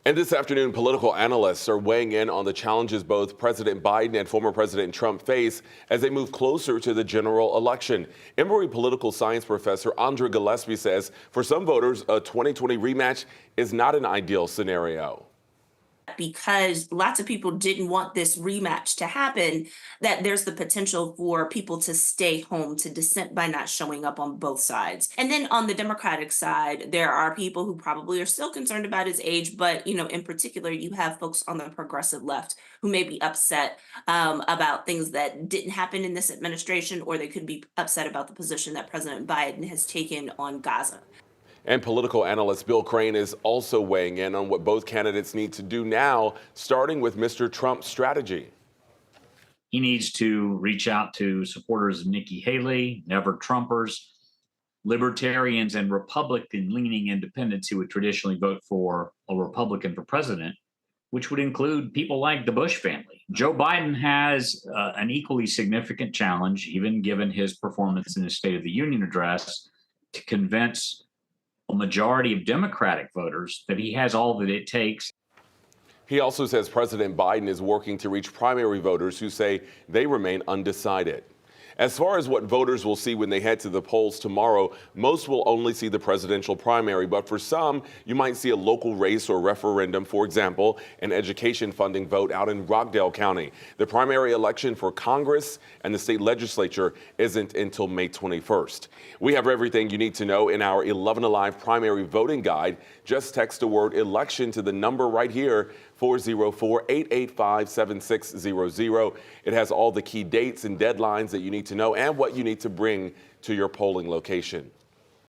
And this afternoon, political analysts are weighing in on the challenges both President Biden and former President Trump face as they move closer to the general election. Emory political science professor Andra Gillespie says for some voters, a 2020 rematch is not an ideal scenario. Because lots of people didn't want this rematch to happen, that there's the potential for people to stay home, to dissent by not showing up on both sides. And then on the Democratic side, there are people who probably are still concerned about his age, but in particular, you have folks on the progressive left who may be upset about things that didn't happen in this administration, or they could be upset about the position that President Biden has taken on Gaza. And political analyst Bill Crane is also weighing in on what both candidates need to do now, starting with Mr. Trump's strategy. He needs to reach out to supporters of Nikki Haley, never Trumpers, libertarians, and Republican-leaning independents who would traditionally vote for a Republican for president, which would include people like the Bush family. Joe Biden has an equally significant challenge, even given his performance in his State of the Union address, to convince a majority of Democratic voters that he has all that it takes. He also says President Biden is working to reach primary voters who say they remain undecided. As far as what voters will see when they head to the polls tomorrow, most will only see the presidential primary, but for some, you might see a local race or referendum, for example, an education funding vote out in Rockdale County. The primary election for Congress and the state legislature isn't until May 21st. We have everything you need to know in our 11 Alive primary voting guide. Just text the word election to the number right here, 404-885-7600. It has all the key dates and deadlines that you need to know and what you need to bring to your polling location.